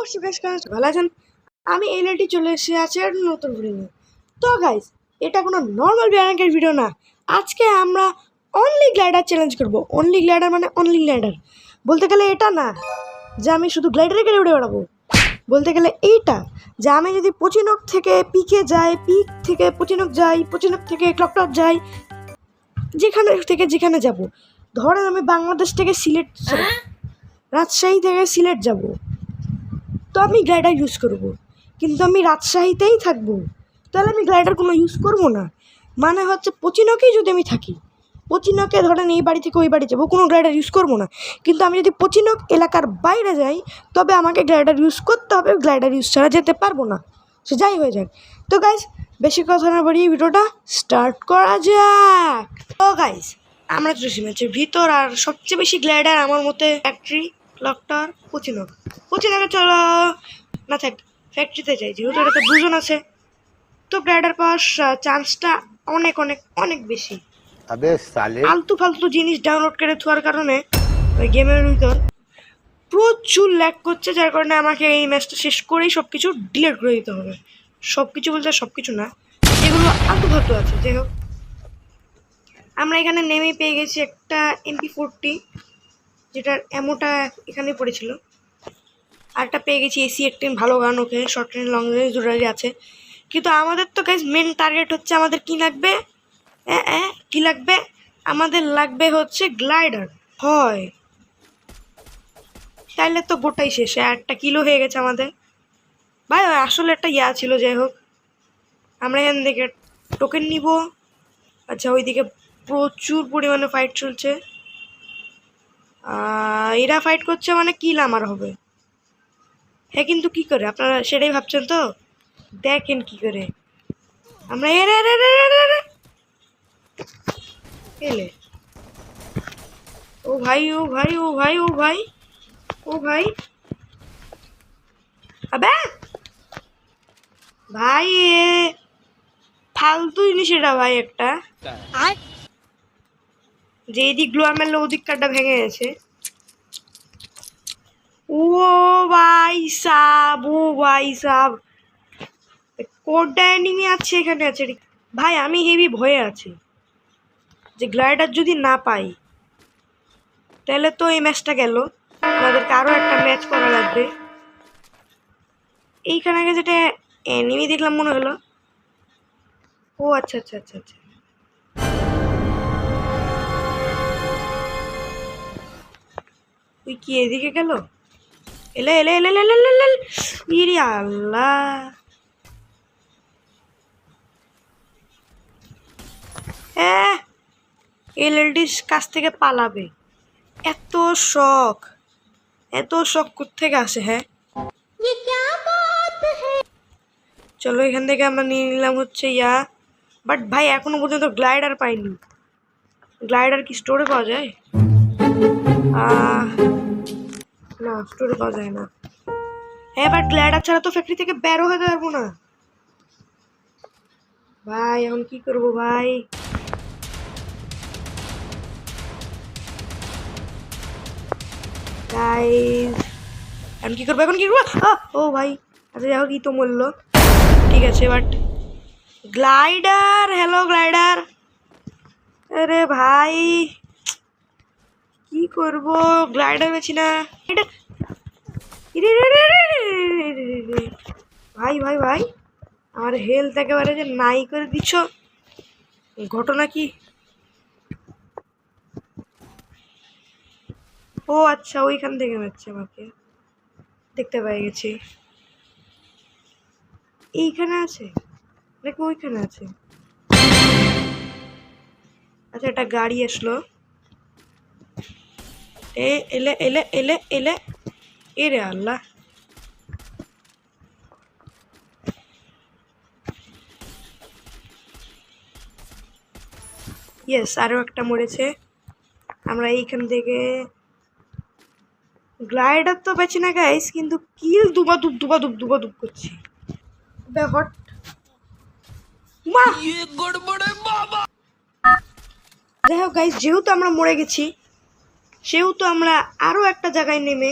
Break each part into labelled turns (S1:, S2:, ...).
S1: অবশ্যই গাইস ভালো আছেন। আমি এলইডি চলে এসে আছে একটা নতুন ভিডিও। তো গাইস এটা কোনো নর্মাল ব্যাংকের ভিডিও না। আজকে আমরা অনলি গ্লাইডার চ্যালেঞ্জ করব। অনলি গ্লাইডার মানে অনলি গ্লাইডার বলতে গেলে এটা না যে আমি শুধু গ্লাইডারে গেলে উড়ে বেড়াবো, বলতে গেলে এইটা যে আমি যদি পচিনক থেকে পিকে যাই, পিক থেকে পচিনক যাই, পচিনক থেকে ক্লকটক যাই, যেখানে থেকে যেখানে যাব। ধরেন আমি বাংলাদেশ থেকে সিলেট, রাজশাহী থেকে সিলেট যাব, তো আমি গ্লাইডার ইউজ করব। কিন্তু আমি রাজশাহীতেই থাকবো, তাহলে আমি গ্লাইডার কোনো ইউজ করব না। মানে হচ্ছে পচিনকেই যদি আমি থাকি, পচিনকে ধরেন এই বাড়ি থেকে ওই বাড়ি যাবো, কোনো গ্লাইডার ইউজ করবো না। কিন্তু আমি যদি পচিনক এলাকার বাইরে যাই, তবে আমাকে গ্লাইডার ইউজ করতে হবে। গ্লাইডার ইউজ ছাড়া যেতে পারবো না, সে যাই হয়ে যাক। তো গাইস বেশি কথা না বাড়িয়ে ভিডিওটা স্টার্ট করা যাক। তো গাইস আমরা জসিমের ভিতর, আর সবচেয়ে বেশি গ্লাইডার আমার মতে ফ্যাক্টরি, ক্লকটার, পচিনক। পচিনকে চলো না, থাক ফ্যাক্টরিতে যাই, যেহেতু এটাতে দুজন আছে, তো গ্লাইডার পাওয়ার চান্সটা অনেক অনেক অনেক বেশি। আলতু ফালতু জিনিস ডাউনলোড করে থাকার কারণে ওই গেমের ভিতর প্রচুর ল্যাগ করছে, যার কারণে আমাকে এই ম্যাচটা শেষ করেই সব কিছু ডিলিট করে দিতে হবে। সব কিছু বলতে সব কিছু না, যেগুলো আলতু ফালতু আছে। যাই হোক, আমরা এখানে নেমে পেয়ে গেছি একটা MP40, যেটার অ্যামোটা এখানে পড়েছিল। আরেকটা পেয়ে গেছি AC-18, ভালো গান, ওকে শর্ট রেঞ্জ লং রেঞ্জ দুটোই আছে। কিন্তু আমাদের তো গাইস মেন টার্গেট হচ্ছে, আমাদের কি লাগবে, কি লাগবে, আমাদের লাগবে হচ্ছে গ্লাইডার। হয় তাইলে তো গোটাই শেষ, 1 কিলো হয়ে গেছে আমাদের। ভাই আসলে একটা ইয়া ছিল। যাই হোক, আমরা এখান থেকে টোকেন নিব। আচ্ছা, ওইদিকে প্রচুর পরিমাণে ফাইট চলছে। এরা ফাইট করছে মানে কিল আমার হবে। হ্যাঁ, কিন্তু কি করে আপনারা সেটাই ভাবছেন তো, দেখেন কি করে আমরা এলে। ও ভাই, ও ভাই, ও ভাই, ও ভাই, ও ভাই, আবে ভাই এ ফালতু জিনিস এটা ভাই একটা, যে এদিক গ্লোয়ার মারলে ওদিক কাটা ভেঙে গেছে। ও ভাই সাব, ও ভাই সাব, কোডটা এনিমি আছে এখানে আছে ভাই। আমি হেভি ভয়ে আছি যে গ্লাইডার যদি না পাই, তাহলে তো এই ম্যাচটা গেল। আমাদেরকে আরও একটা ম্যাচ করা লাগবে। এইখানে আগে যেটা এনিমি দেখলাম মনে হলো, ও আচ্ছা আচ্ছা আচ্ছা আচ্ছা, ওই কি এদিকে গেল? এলে এলে এলে এলে এলে এলে, ইরে আল্লাহ। হ্যাঁ, এলএলডির কাছ থেকে পালাবে, এত শখ, এত শখ কোত্থেকে আসে? হ্যাঁ চলো এখান থেকে আমরা নিয়ে নিলাম হচ্ছে ইয়া। বাট ভাই এখনো পর্যন্ত গ্লাইডার পাইনি। গ্লাইডার কি স্টোরে পাওয়া যায়? না, স্টোরে পাওয়া যায় না। হ্যাঁ, বাট গ্লাইডার ছাড়া তো ফ্যাক্টরি থেকে বেরো হতে পারবো না ভাই। এখন কি করবো ভাই? গাইস এখন কি করবো, এখন কি করবো? ও ভাই, আচ্ছা যাই হোক, কি তো বললো, ঠিক আছে। বাট গ্লাইডার, হ্যালো গ্লাইডার, আরে ভাই কি করব, গ্লাইডার পেছি না। ভাই ভাই ভাই, আমার হেলথ একেবারে যে নাই করে দিচ্ছ, ঘটনা কি? ও আচ্ছা, ওইখান থেকে মারছে আমাকে, দেখতে পেয়ে গেছি। এইখানে আছে নাকি ওইখানে আছে? আচ্ছা, একটা গাড়ি আসলো। এলে এলে এলে এলে, এরে আল্লাহ। ইয়েস, আরও একটা মরেছে। আমরা এইখান থেকে গ্লাইডার তো পেছি না গাইস, কিন্তু কিল দুবাদুব দুবাদুব দুবাদুব করছি। হট যাই হোক গাইস, যেহেতু আমরা মরে গেছি, সেহেতু আমরা আরও একটা জায়গায় নেমে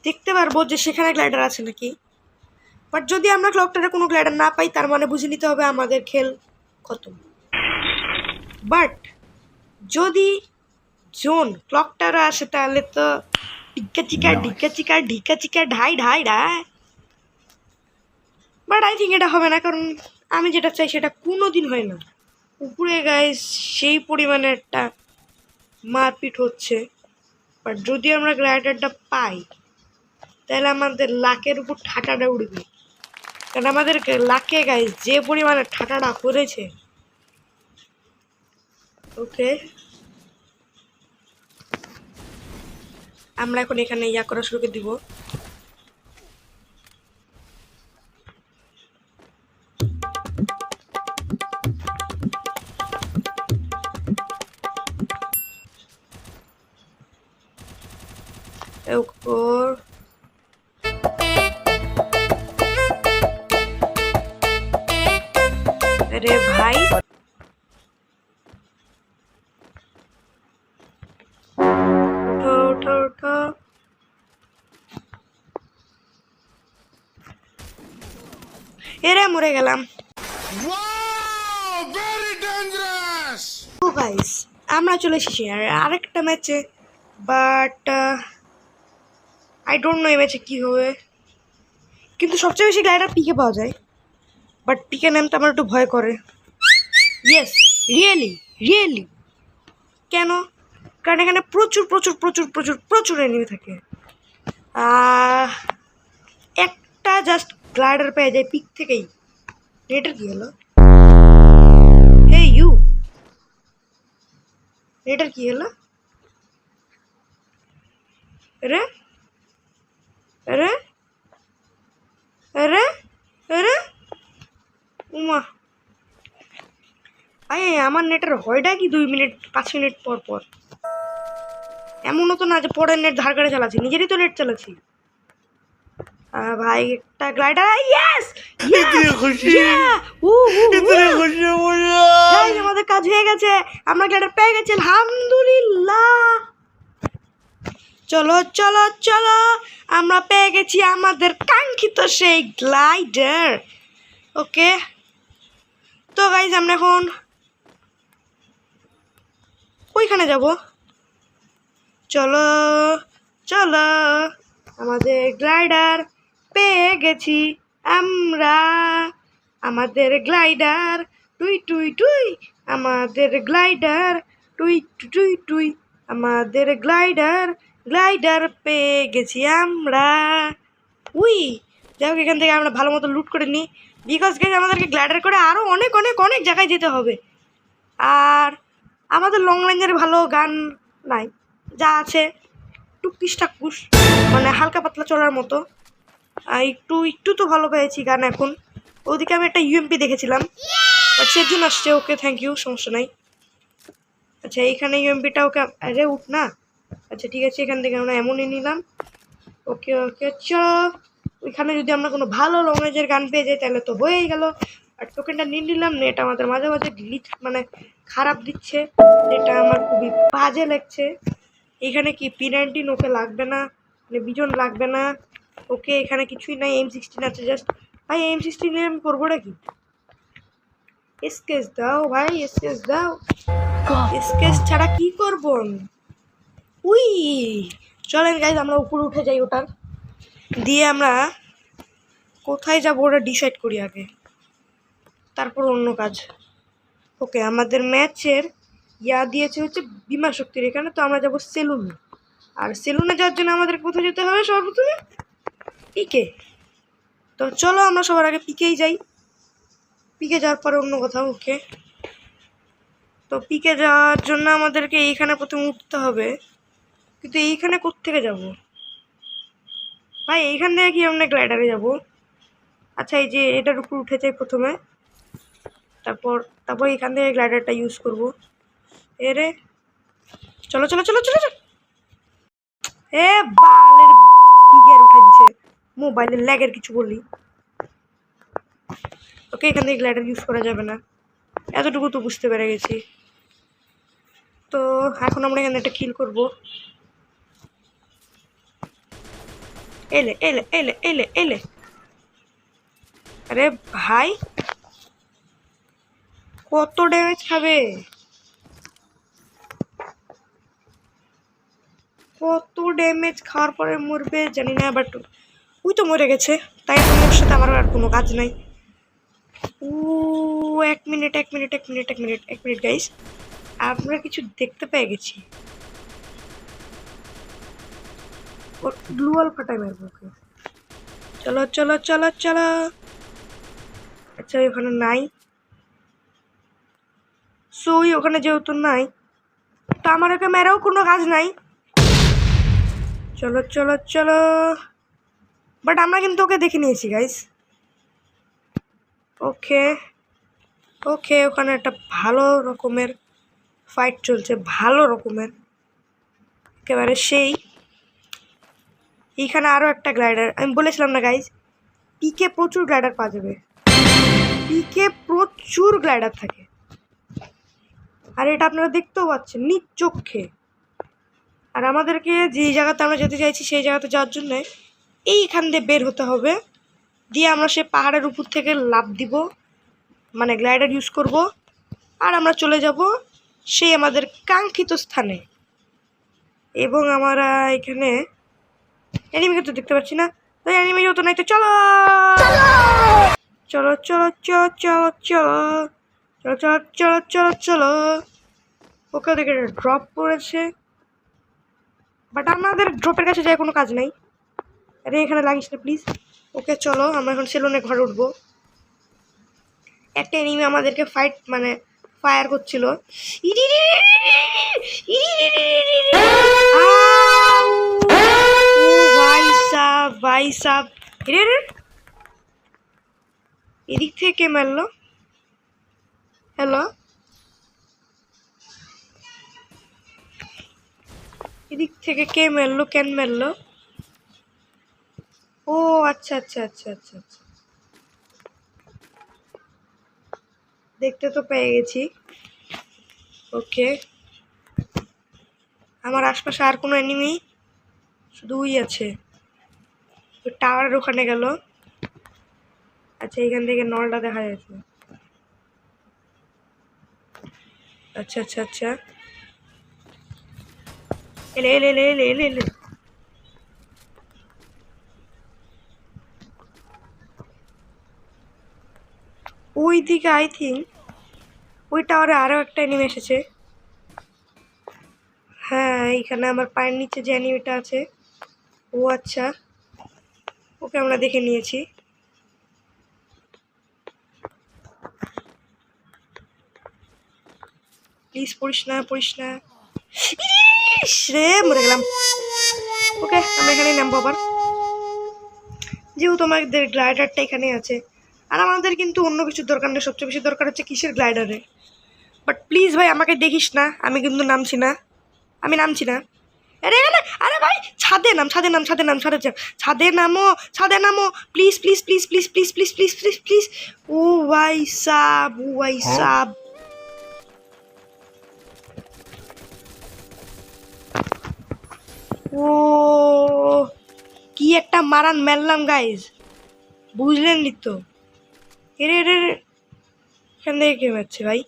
S1: দেখতে পারবো যে সেখানে গ্লাইডার আছে নাকি। বাট যদি আমরা ক্লকটারে কোনো গ্লাইডার না পাই তার মানে বুঝে নিতে হবে আমাদের খেল খতম। বাট যদি জোন ক্লকটারে আসে তাহলে তো ঢিকা চিকা ঢাই ঢাই ঢাই। বাট আই থিঙ্ক এটা হবে না, কারণ আমি যেটা চাই সেটা কোনো দিন হয় না। উপরে গাইস সেই পরিমাণে একটা মারপিট হচ্ছে। বাট যদি আমরা গ্লাইডারটা পাই তাহলে আমাদের লাকের উপর ঠাটাটা উঠবে, কারণ আমাদের লাকে গাইস যে পরিমাণে ঠাটাটা করেছে। ওকে, আমরা এখন এখানে ইয়া করা শুরু করে দিব। अरे भाई उठो उठो उठो। এরে মরে গেলাম। ও গাইস আমরা চলে এসেছি আরেকটা ম্যাচে। বাট আই ডোন্ট নো এই ম্যাচে কী হবে, কিন্তু সবচেয়ে বেশি গ্লাইডার পিকে পাওয়া যায়। বাট পিকে নামতে আমার একটু ভয় করে। Yes, really really. কেন? কারণ এখানে প্রচুর প্রচুর প্রচুর প্রচুর প্রচুর এনিমি থাকে। একটা জাস্ট গ্লাইডার পেয়ে যায় পিক থেকেই। এটার কি হলো? হে ইউ, এটার কি হলো? আরে আরে আরে আরে উমা, আরে আমার নেটের হয়টা কি 2 মিনিট 5 মিনিট পর পর। এমনও তো না যে পরের নেট ধার করে চালাচ্ছি, নিজেরই তো নেট চালাচ্ছি। ভাই একটা গ্লাইডার, ইয়েস আমাদের কাজ হয়ে গেছে, আমরা গ্লাইডার পেয়ে গেছি আলহামদুলিল্লাহ। চলো চলো চলো, আমরা পেয়ে গেছি আমাদের কাঙ্ক্ষিত সেই গ্লাইডার। ওকে, তো গাইজ আমরা এখন ওইখানে যাব। চলো চলো, আমাদের গ্লাইডার পেয়ে গেছি আমরা, আমাদের গ্লাইডার টুই টুই টুই, আমাদের গ্লাইডার টুই টুই টুই, আমাদের গ্লাইডার গ্লাইডার পেয়ে গেছি আমরা। উই যাই হোক, এখান থেকে আমরা ভালো মতো লুট করে নিই, বিকজ গেছে আমাদেরকে গ্লাইডার করে আরও অনেক অনেক অনেক জায়গায় যেতে হবে। আর আমাদের লং রেঞ্জের ভালো গান নাই, যা আছে টুকটিস টাকুস, মানে হালকা পাতলা চলার মতো। একটু একটু তো ভালো পেয়েছি গান এখন। ওদিকে আমি একটা ইউএমপি দেখেছিলাম, বাট সেদিন আসছে। ওকে থ্যাংক ইউ, সমস্যা নাই। আচ্ছা এইখানে ইউএমপিটা ওকে, আরে উঠ না। আচ্ছা ঠিক আছে, এখান থেকে আমরা এমনই নিলাম। ওকে ওকে চলো, ওইখানে যদি আমরা কোনো ভালো লং রেঞ্জের গান পেয়ে যাই তাহলে তো হয়েই গেল। আর টোকেনটা নিয়ে নিলাম। নেট আমাদের মাঝে মাঝে গ্লিচ মানে খারাপ দিচ্ছে, এটা আমার খুবই বাজে লাগছে। এখানে কি P19 ওকে লাগবে না, মানে বিজন লাগবে না। ওকে এখানে কিছুই নাই, M16 আছে জাস্ট। ভাই M16 নিয়ে আমি করবো নাকি? এসকেস দাও ভাই, এসকেস দাও। এসকেস ছাড়া কি করবো আমি? উই চলেন গাইজ আমরা উপরে উঠে যাই, ওটার দিয়ে আমরা কোথায় যাবো ওটা ডিসাইড করি আগে, তারপর অন্য কাজ। ওকে আমাদের ম্যাচের ইয়া দিয়েছে হচ্ছে বিমা শক্তির এখানে, তো আমরা যাবো সেলুনে। আর সেলুনে যাওয়ার জন্য আমাদের কোথায় যেতে হবে? সর্বপ্রথমে পিকে। তো চলো আমরা সবার আগে পিকেই যাই, পিকে যাওয়ার পরে অন্য কথা। ওকে, তো পিকে যাওয়ার জন্য আমাদেরকে এইখানে প্রথমে উঠতে হবে, কিন্তু এইখানে কোত্থেকে যাব ভাই? এইখান থেকে কি আমরা গ্লাইডারে যাব? আচ্ছা এই যে এটার উপর উঠে যাই প্রথমে, তারপর তারপর এখান থেকে গ্লাইডারটা ইউজ করব। এরে চলো চলো চলো চলো চলো। এ বালের পিকের উঠে দিচ্ছে, মোবাইলের ল্যাগের কিছু বললি। ওকে এখান থেকে গ্লাইডার ইউজ করা যাবে না, এতটুকু তো বুঝতে পেরে গেছি। তো এখন আমরা এখানে একটা কিল করব। এলে এলে এলে এলে এলে। আরে ভাই কত ড্যামেজ খাবে, কত ড্যামেজ খাওয়ার পরে মরবে জানি না, বাট ওই তো মরে গেছে, তাই তোমার সাথে আমার আর কোনো কাজ নাই। ও এক মিনিট এক মিনিট এক মিনিট এক মিনিট এক মিনিট গাইস, আমরা কিছু দেখতে পেয়ে গেছি। ওর গ্লুয়াল ফাটাই মারবো ওকে। চলো চলো চলো চলো। আচ্ছা ওখানে নাই, সো ওখানে যেহেতু নাই তো আমার ওকে মেরেও কোনো কাজ নাই। চলো চলো চলো, বাট আমরা কিন্তু ওকে দেখে নিয়েছি গাইস। ওকে ওকে, ওখানে একটা ভালো রকমের ফাইট চলছে, ভালো রকমের একেবারে সেই। এইখানে আরও একটা গ্লাইডার, আমি বলেছিলাম না গাইস পিকে প্রচুর গ্লাইডার পাওয়া যাবে, পিকে প্রচুর গ্লাইডার থাকে, আর এটা আপনারা দেখতেও পাচ্ছেন নিজ চোখে। আর আমাদেরকে যে জায়গাতে আমরা যেতে চাইছি সেই জায়গাতে যাওয়ার জন্য এইখান দিয়ে বের হতে হবে, দিয়ে আমরা সে পাহাড়ের উপর থেকে লাফ দিব, মানে গ্লাইডার ইউজ করব, আর আমরা চলে যাব সেই আমাদের কাঙ্ক্ষিত স্থানে। এবং আমরা এখানে অ্যানিমেকে তো দেখতে পাচ্ছি না, তো অ্যানিমে যত নাই তো চলো চলো চলো চলো চলো চলো চলো চলো চলো চলো। ওকে ওদেরকে ড্রপ করেছে, বাট আমাদের ড্রপের কাছে যায় কোনো কাজ নেই। আরে এখানে লাগিস না প্লিজ। ওকে চলো আমরা এখন সেলুনের ঘরে উঠবো। একটা এনিমি আমাদেরকে ফায়ার করছিল। ভাই সাব এদিক থেকে মারলো। হ্যালো, এদিক থেকে কে মারলো, কেন মারলো? ও আচ্ছা আচ্ছা আচ্ছা আচ্ছা আচ্ছা, দেখতে তো পেয়ে গেছি। ওকে, আমার আশপাশে আর কোনো এনিমি শুধু ওই আছে, ওই টাওয়ারের ওখানে গেল। আচ্ছা এইখান থেকে নলটা দেখা যাচ্ছে। আচ্ছা আচ্ছা আচ্ছা, এলে এলে এলে এলে এলে এলে। ওই দিকে আই থিঙ্ক ওই টাওয়ারে আরও একটা এনিমি এসেছে। হ্যাঁ এইখানে আমার পায়ের নিচে যে এনিমিটা আছে, ও আচ্ছা, ওকে আমরা দেখে নিয়েছি। প্লিজ পড়িস না পড়িস না, রে মরে গেলাম। ওকে আমরা এখানেই নামবো আবার, যেহেতু আমাদের গ্লাইডারটা এখানে আছে। আর আমাদের কিন্তু অন্য কিছুর দরকার নেই, সবচেয়ে বেশি দরকার হচ্ছে কিসের গ্লাইডারে। বাট প্লিজ ভাই আমাকে দেখিস না, আমি কিন্তু নামছি না, আমি নামছি না। আরে আরে ভাই ছাদে নাম, ছাদে নাম, ছাদে নাম, ছাদে ছাদে নামো, ছাদে নামো please please please please please please please please please. ও ভাই সাব, ও ভাই সাব, ও কি একটা মারান মেললাম গাইজ, বুঝলেন নি তো? এরে এরে এখান থেকে কে মারছে ভাই?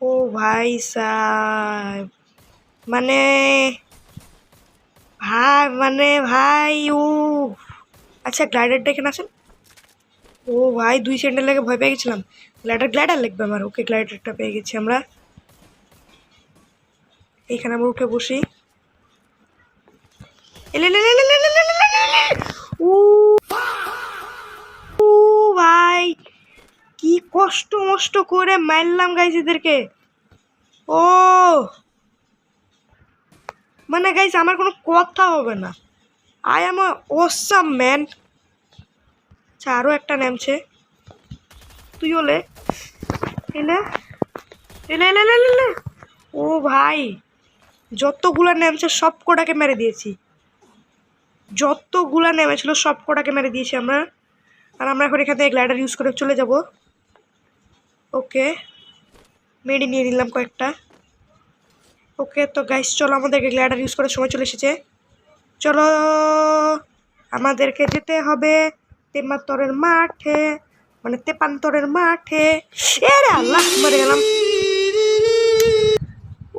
S1: ও ভাই সাব, মানে ভাই ও আচ্ছা গ্লাইডারটা এখানে আসেন। ও ভাই 2 সেকেন্ড লেগে ভয় পেয়ে গেছিলাম, গ্লাইডার লাগবে আমার। ওকে গ্লাইডারটা পেয়ে গেছি আমরা, এইখানে আমরা উঠে বসি। ও ভাই কি কষ্ট মষ্ট করে মারলাম গাইজ এদেরকে। ও মানে গাইজ আমার কোনো কথা হবে না, আই এম অসাম ম্যান। আচ্ছা আরও একটা নামছে, তুই ওলে এলে এলে এলে এলে এলে। ও ভাই যতগুলো নামছে সব কটাকে মেরে দিয়েছি, যতগুলা নেমেছিল সব কটাকে মেরে দিয়েছি আমরা। আর আমরা এখন এখান থেকে গ্লাইডার ইউজ করে চলে যাব। ওকে মেডি নিয়ে নিলাম কয়েকটা। ওকে তো গাইস চলো আমাদেরকে গ্লাইডার ইউজ করার সময় চলে এসেছে। চলো আমাদেরকে যেতে হবে তেমান্তরের মাঠে, মানে তেপান্তরের মাঠে। এরে আল্লাহ, মরে গেলাম।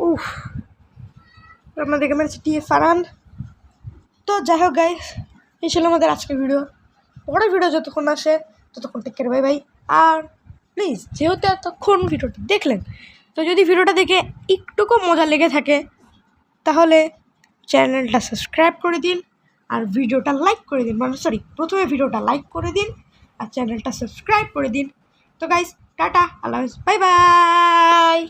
S1: উফ, আমাদেরকে মেরেছে টিএ ফারান। তো যাই হোক গাইস, এই ছিল আমাদের আজকের ভিডিও। পরের ভিডিও যতক্ষণ আসে ততক্ষণ টেক কেয়ার, বাই বাই। আর প্লিজ, যেহেতু এতক্ষণ ভিডিওটা দেখলেন, তো যদি ভিডিওটা দেখে একটুকু মজা লেগে থাকে তাহলে চ্যানেলটা সাবস্ক্রাইব করে দিন আর ভিডিওটা লাইক করে দিন, মানে সরি, প্রথমে ভিডিওটা লাইক করে দিন আর চ্যানেলটা সাবস্ক্রাইব করে দিন। তো গাইস, টাটা, আল্লাহ হাফেজ, বাই বাই।